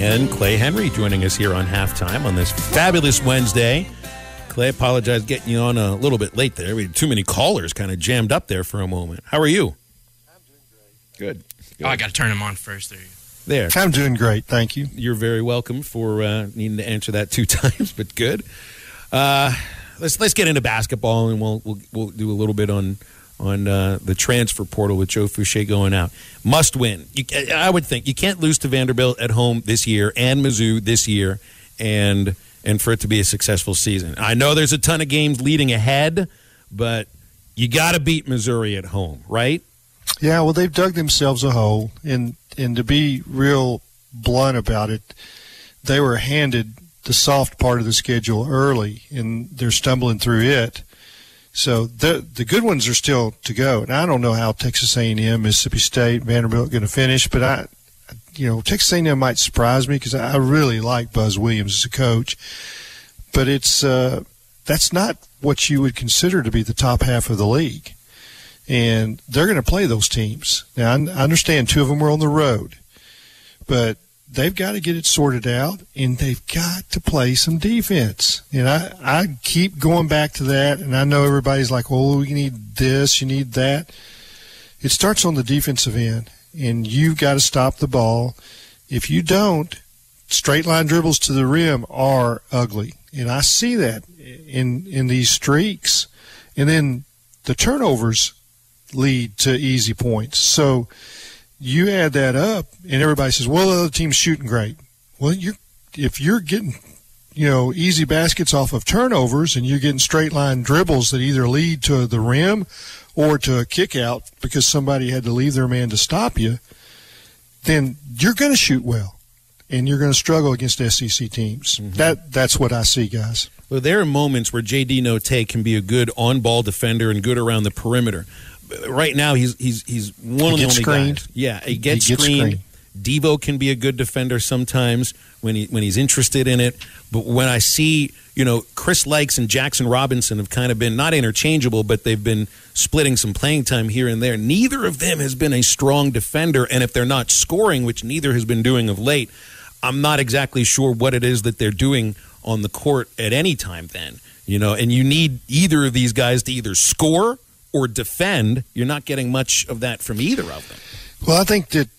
and Clay Henry joining us here on Halftime on this fabulous Wednesday. Clay, apologize getting you on a little bit late there. We had too many callers kind of jammed up there for a moment. How are you? I'm doing great. Good. Oh, I got to turn them on first. There you go. There. I'm doing great, thank you. You're very welcome for needing to answer that 2 times, but good. Let's get into basketball, and we'll do a little bit on the transfer portal with Joe Fouché going out. Must win. I would think you can't lose to Vanderbilt at home this year and Mizzou this year, and for it to be a successful season. I know there's a ton of games leading ahead, but you got to beat Missouri at home, right? Yeah, well, they've dug themselves a hole, and to be real blunt about it, they were handed the soft part of the schedule early, and they're stumbling through it. So the good ones are still to go, and I don't know how Texas A&M, Mississippi State, Vanderbilt are going to finish, but Texas A&M might surprise me because I really like Buzz Williams as a coach, but it's that's not what you would consider to be the top half of the league. And they're going to play those teams. Now, I understand 2 of them were on the road, but they've got to get it sorted out, and they've got to play some defense. And I keep going back to that, and I know everybody's like, oh, you need this, you need that. It starts on the defensive end, and you've got to stop the ball. If you don't, straight-line dribbles to the rim are ugly. And I see that in these streaks. And then the turnovers lead to easy points. So you add that up, and everybody says, well, the other team's shooting great. Well, if you're getting, easy baskets off of turnovers and you're getting straight-line dribbles that either lead to the rim or to a kick-out because somebody had to leave their man to stop you, then you're going to shoot well, and you're going to struggle against SEC teams. Mm-hmm. That's what I see, guys. Well, there are moments where J.D. Notae can be a good on-ball defender and good around the perimeter. Right now, he's one of the only screened. guys. Yeah, he gets screened. Devo can be a good defender sometimes when he's interested in it. But when I see, Chris Likes and Jackson Robinson have kind of been not interchangeable, but they've been splitting some playing time here and there. Neither of them has been a strong defender, and if they're not scoring, which neither has been doing of late, I'm not exactly sure what it is that they're doing on the court at any time then. And you need either of these guys to either score or defend. You're not getting much of that from either of them. Well, I think that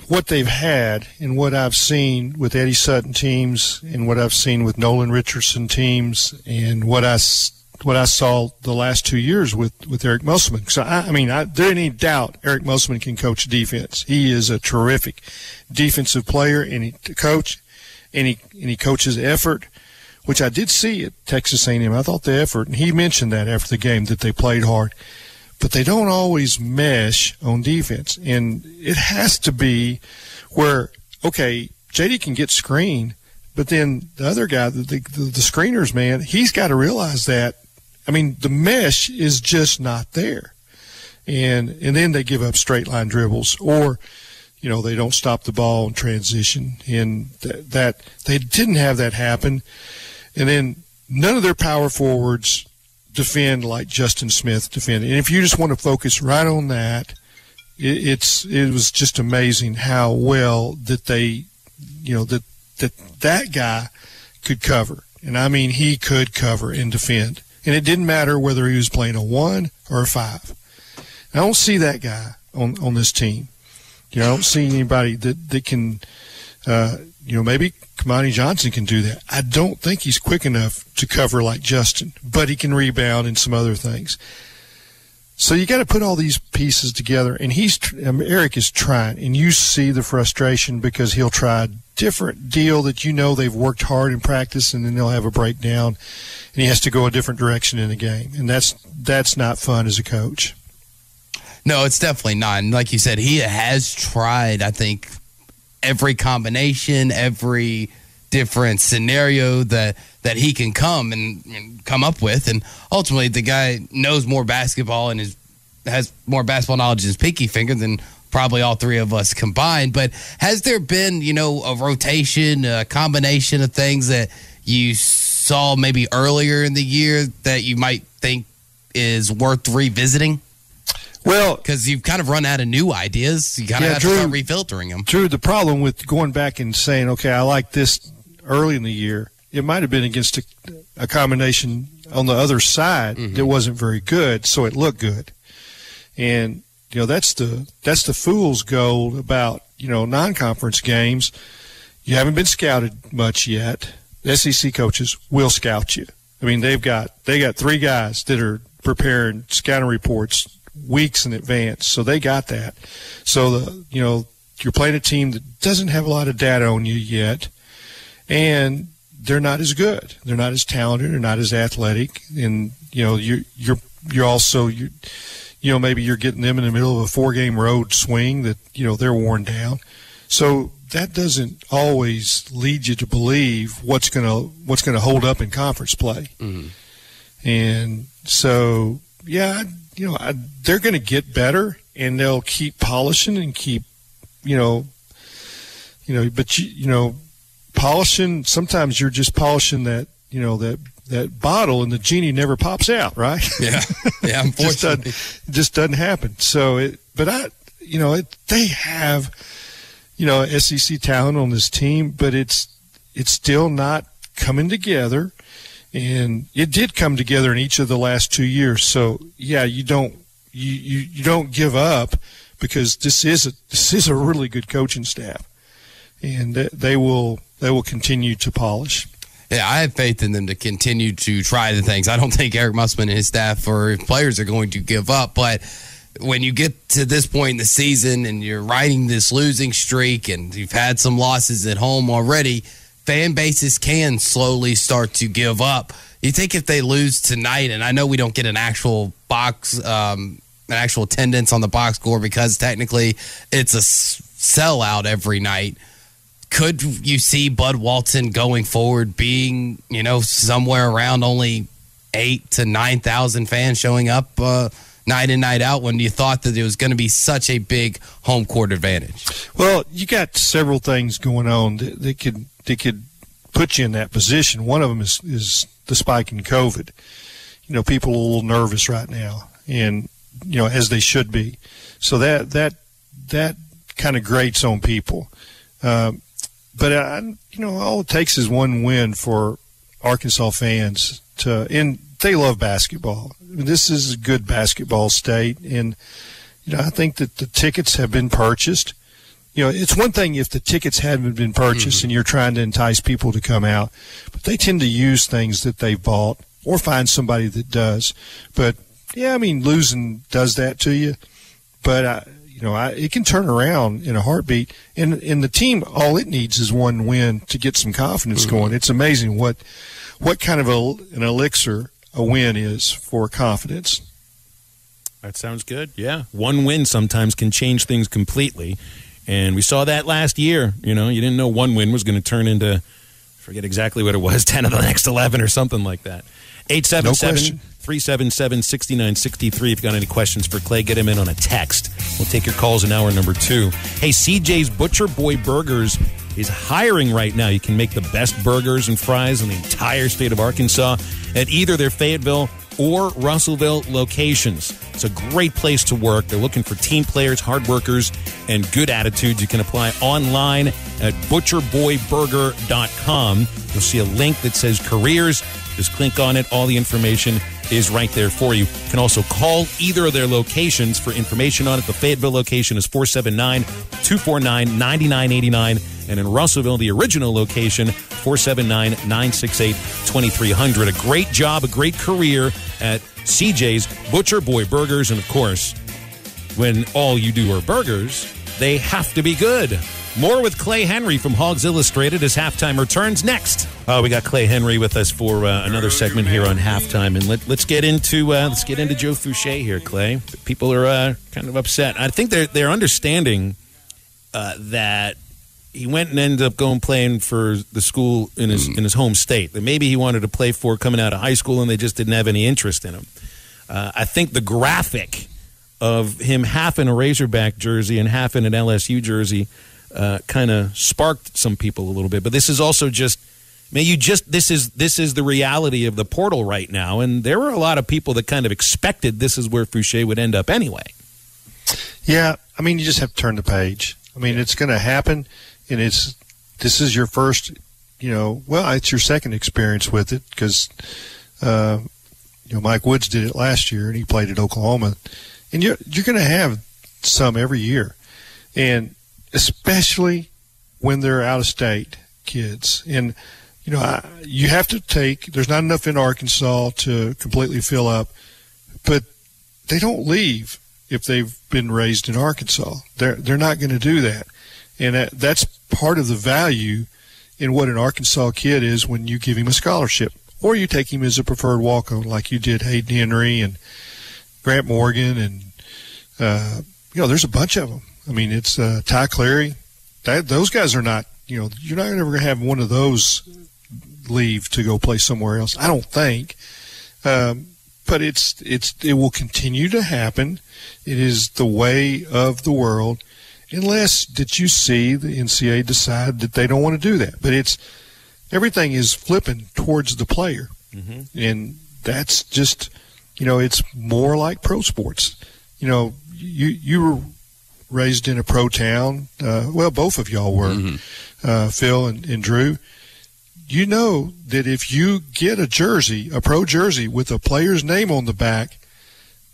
what they've had and what I've seen with Eddie Sutton teams and what I've seen with Nolan Richardson teams and what I saw the last 2 years with Eric Musselman. So, there ain't any doubt Eric Musselman can coach defense. He is a terrific defensive player, and he coaches effort, which I did see at Texas A&M. I thought the effort, and he mentioned that after the game, that they played hard. But they don't always mesh on defense. And it has to be where, okay, J.D. can get screened, but then the other guy, the screeners, man, he's got to realize that, the mesh is just not there. And then they give up straight-line dribbles, or, they don't stop the ball in transition. And that they didn't have that happen. And then none of their power forwards defend like Justin Smith defended. And if you just want to focus right on that, it was just amazing how well that they, that guy could cover. And he could cover and defend. And it didn't matter whether he was playing a 1 or a 5. I don't see that guy on this team. I don't see anybody that can, maybe Kamani Johnson can do that. I don't think he's quick enough to cover like Justin, but he can rebound and some other things. So you got to put all these pieces together, and Eric is trying, and you see the frustration because he'll try a different deal that they've worked hard in practice, and then they'll have a breakdown, and he has to go a different direction in the game, and that's not fun as a coach. No, it's definitely not. And like you said, he has tried, I think, every combination, every different scenario that he can come up with, and ultimately the guy knows more basketball and has more basketball knowledge in his pinky finger than probably all 3 of us combined. But has there been a rotation, a combination of things that you saw maybe earlier in the year that you might think is worth revisiting? Well, because you've kind of run out of new ideas. You kind of have to start refiltering them. Drew, the problem with going back and saying, okay, I like this early in the year, it might have been against a combination on the other side that wasn't very good, so it looked good. And that's the fool's gold about non-conference games. You haven't been scouted much yet. The SEC coaches will scout you. I mean, they got 3 guys that are preparing scouting reports weeks in advance, so they got that. So you're playing a team that doesn't have a lot of data on you yet, and they're not as good. They're not as talented. They're not as athletic, and you're also maybe you're getting them in the middle of a 4-game road swing that they're worn down. So that doesn't always lead you to believe what's going to hold up in conference play. And so they're going to get better, and they'll keep polishing and keep polishing. Sometimes you're just polishing that bottle, and the genie never pops out, right? Yeah, unfortunately, it just doesn't happen. So they have SEC talent on this team, but it's still not coming together, and it did come together in each of the last 2 years. So yeah, you don't give up, because this is a really good coaching staff, and they will continue to polish. Yeah, I have faith in them to continue to try the things. I don't think Eric Musselman and his staff or players are going to give up. But when you get to this point in the season and you're riding this losing streak and you've had some losses at home already, fan bases can slowly start to give up. You think if they lose tonight, and I know we don't get an actual actual attendance on the box score because technically it's a sellout every night, could you see Bud Walton going forward being, somewhere around only 8,000 to 9,000 fans showing up night in, night out, when you thought that it was going to be such a big home court advantage? Well, you got several things going on that could put you in that position. One of them is the spike in COVID. People are a little nervous right now, and as they should be. So that kind of grates on people. But all it takes is one win for Arkansas fans and they love basketball. This is a good basketball state, and I think that the tickets have been purchased. It's one thing if the tickets haven't been purchased and you're trying to entice people to come out, but they tend to use things that they've bought or find somebody that does. But yeah, I mean, losing does that to you, but it can turn around in a heartbeat. And the team, all it needs is one win to get some confidence going. It's amazing what kind of an elixir a win is for confidence. That sounds good. Yeah, one win sometimes can change things completely, and we saw that last year. You didn't know one win was going to turn into, I forget exactly what it was, 10 of the next 11 or something like that. 877-377-6963. If you've got any questions for Clay, get him in on a text. We'll take your calls in hour number 2. Hey, CJ's Butcher Boy Burgers is hiring right now. You can make the best burgers and fries in the entire state of Arkansas at either their Fayetteville or Russellville locations. It's a great place to work. They're looking for team players, hard workers, and good attitudes. You can apply online at butcherboyburger.com. You'll see a link that says careers. Just click on it. All the information is right there for you. You can also call either of their locations for information on it. The Fayetteville location is 479-249-9989. And in Russellville, the original location, 479-968-2300. A great job, a great career at CJ's Butcher Boy Burgers. And, of course, when all you do are burgers, they have to be good. More with Clay Henry from Hogs Illustrated as Halftime returns next. We got Clay Henry with us for another segment here on Halftime, and let's get into Joe Fouché here, Clay. People are kind of upset. I think they're understanding that he went and ended up playing for the school in his home state that maybe he wanted to play for coming out of high school, and they just didn't have any interest in him. I think the graphic of him half in a Razorback jersey and half in an LSU jersey kind of sparked some people a little bit. But this is also this is the reality of the portal right now, and there were a lot of people that kind of expected this is where Fouché would end up anyway. Yeah, I mean, you just have to turn the page. I mean, it's going to happen, and this is your first, it's your second experience with it because, Mike Woods did it last year, and he played at Oklahoma. And you're going to have some every year, and especially when they're out-of-state kids. And, you have to there's not enough in Arkansas to completely fill up, but they don't leave if they've been raised in Arkansas. They're not going to do that. And that's part of the value in what an Arkansas kid is when you give him a scholarship. Or you take him as a preferred walk-on like you did Hayden Henry and Grant Morgan. And, there's a bunch of them. I mean, it's Ty Clary. Those guys are not, you're not ever going to have one of those leave to go play somewhere else, I don't think. But it will continue to happen. It is the way of the world, unless that you see the NCAA decide that they don't want to do that. But everything is flipping towards the player, and that's just it's more like pro sports. You were raised in a pro town. Well, both of y'all were, Phil and Drew. You know that if you get a pro jersey with a player's name on the back,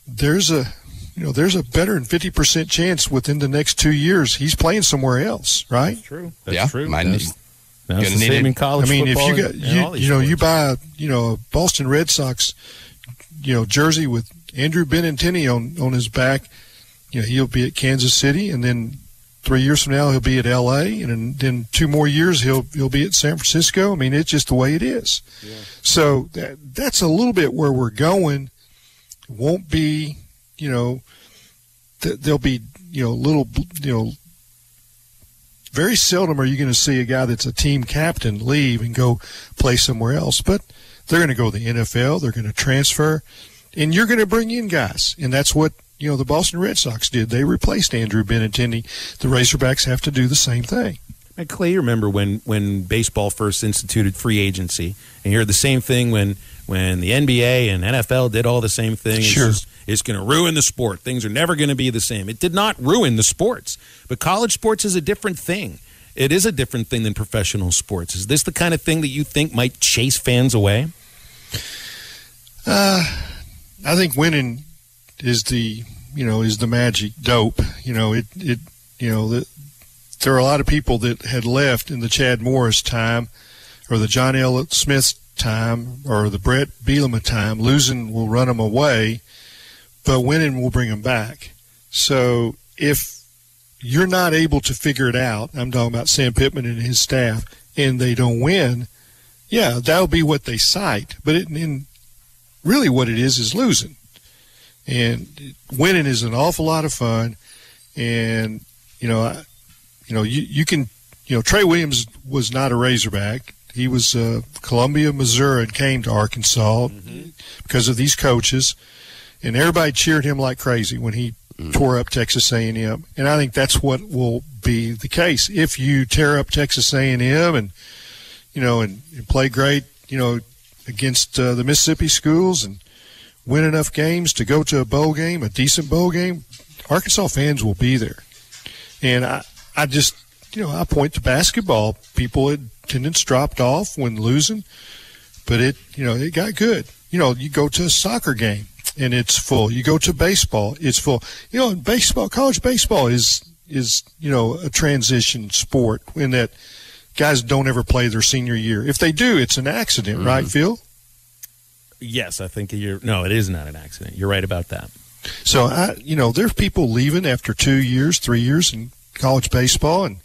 there's a better than 50% chance within the next 2 years he's playing somewhere That's else, right? true. That's true. That's the same in college football. If you buy a Boston Red Sox jersey with Andrew Benintendi on his back, he'll be at Kansas City, and then 3 years from now he'll be at L.A., and then 2 more years he'll be at San Francisco. I mean, it's just the way it is. Yeah. So that's a little bit where we're going. It won't be, there'll be little very seldom are you going to see a guy that's a team captain leave and go play somewhere else. But they're going to go to the NFL. They're going to transfer, and you're going to bring in guys, and that's what the Boston Red Sox did. They replaced Andrew Benintendi. The Razorbacks have to do the same thing. And Clay, you remember when baseball first instituted free agency, and you heard the same thing when the NBA and NFL did all the same thing. Sure. It's going to ruin the sport. Things are never going to be the same. It did not ruin the sports, but college sports is a different thing. It is a different thing than professional sports. Is this the kind of thing that you think might chase fans away? I think winning is the magic dope. There are a lot of people that had left in the Chad Morris time, or the John L. Smith time, or the Brett Bielema time. Losing will run them away, but winning will bring them back. So if you're not able to figure it out, I'm talking about Sam Pittman and his staff, and they don't win, yeah, that'll be what they cite. But really what it is losing. And winning is an awful lot of fun. And, you can, Trey Williams was not a Razorback. He was Columbia, Missouri, and came to Arkansas because of these coaches. And everybody cheered him like crazy when he tore up Texas A&M. And I think that's what will be the case. If you tear up Texas A&M and play great, against the Mississippi schools and win enough games to go to a bowl game, a decent bowl game, Arkansas fans will be there. And I just, I point to basketball. People, attendance dropped off when losing, but it got good. You go to a soccer game and it's full. You go to baseball, it's full. In baseball, college baseball is a transition sport in that guys don't ever play their senior year. If they do, it's an accident, right, Phil? Yes, I think no, it is not an accident. You're right about that. So, there's people leaving after 2 years, 3 years in college baseball, and,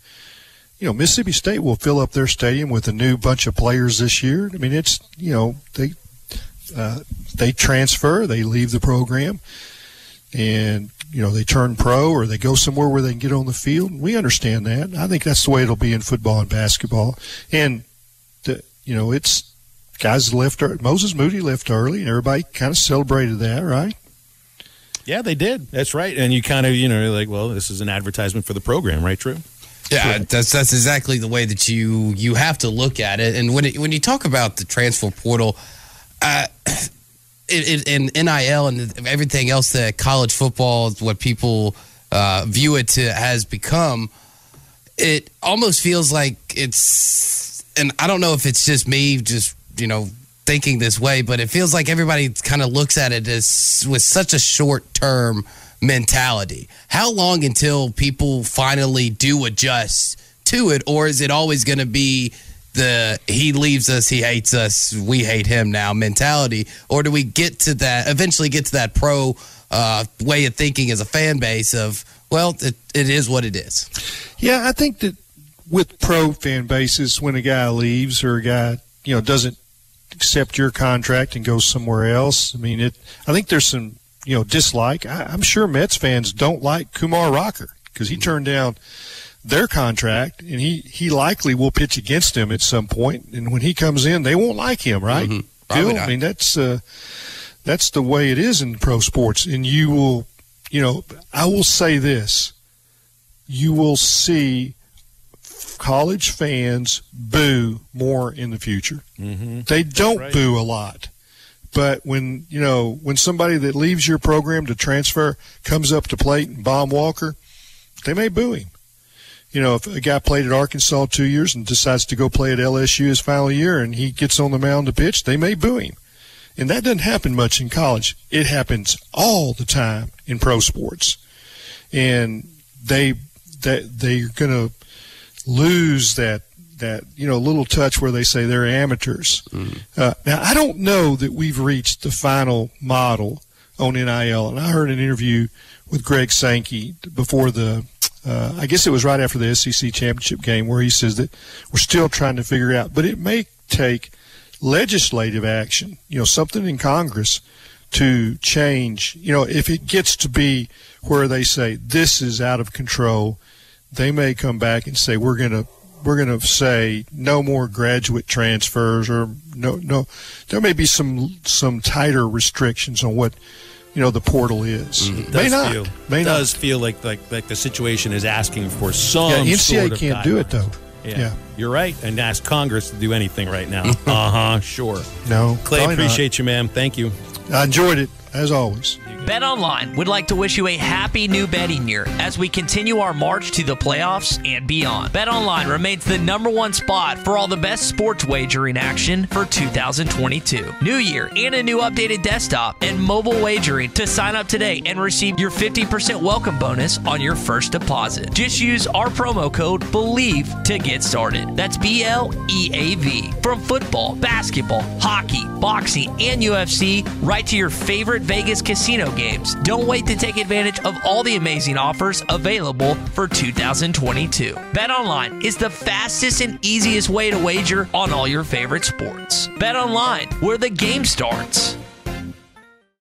Mississippi State will fill up their stadium with a new bunch of players this year. I mean, it's, they transfer, they leave the program, and, they turn pro or they go somewhere where they can get on the field. We understand that. I think that's the way it'll be in football and basketball. And, it's guys left. Moses Moody left early, and everybody kind of celebrated that, right? Yeah, they did. That's right. And you kind of, like, well, this is an advertisement for the program, right, Drew? Yeah, that's exactly the way that you have to look at it. And when you talk about the transfer portal, and NIL and everything else that college football, what people view it to has become, it almost feels like it's, and I don't know if it's just me just, thinking this way, but it feels like everybody kind of looks at it as with such a short-term mentality. How long until people finally do adjust to it, or is it always going to be the he leaves us, he hates us, we hate him now mentality, or do we eventually get to that pro way of thinking as a fan base of, well, it is what it is? Yeah, I think that with pro fan bases, when a guy leaves or a guy doesn't accept your contract and goes somewhere else, I think there's some dislike. I'm sure Mets fans don't like Kumar Rocker because he turned down their contract, and he likely will pitch against them at some point. And when he comes in, they won't like him, right? Mm-hmm. Phil? That's the way it is in pro sports. And you will, I will say this: you will see college fans boo more in the future. Mm-hmm. They don't boo a lot. But when somebody that leaves your program to transfer comes up to plate and bomb Walker, they may boo him. If a guy played at Arkansas 2 years and decides to go play at LSU his final year and he gets on the mound to pitch, they may boo him. And that doesn't happen much in college. It happens all the time in pro sports. And they're going to lose that little touch where they say they're amateurs. Mm-hmm. Now, I don't know that we've reached the final model on NIL. And I heard an interview with Greg Sankey before I guess it was right after the SEC championship game, where he says that we're still trying to figure out, but it may take legislative action, something in Congress to change. If it gets to be where they say this is out of control, they may come back and say we're going to say no more graduate transfers, or no. There may be some tighter restrictions on what the portal is. Mm-hmm. It does feel like the situation is asking for some. Yeah, NCAA sort of can't guideline. do it though. Yeah, you're right. And ask Congress to do anything right now. Sure. No, Clay, appreciate you, man. Thank you. I enjoyed it as always. BetOnline would like to wish you a happy new betting year as we continue our march to the playoffs and beyond. BetOnline remains the #1 spot for all the best sports wagering action for 2022. New year and a new updated desktop and mobile wagering to sign up today and receive your 50% welcome bonus on your first deposit. Just use our promo code BELIEVE to get started. That's BLEAV. From football, basketball, hockey, boxing, and UFC, right to your favorite Vegas casino games. Don't wait to take advantage of all the amazing offers available for 2022. BetOnline is the fastest and easiest way to wager on all your favorite sports. BetOnline, where the game starts.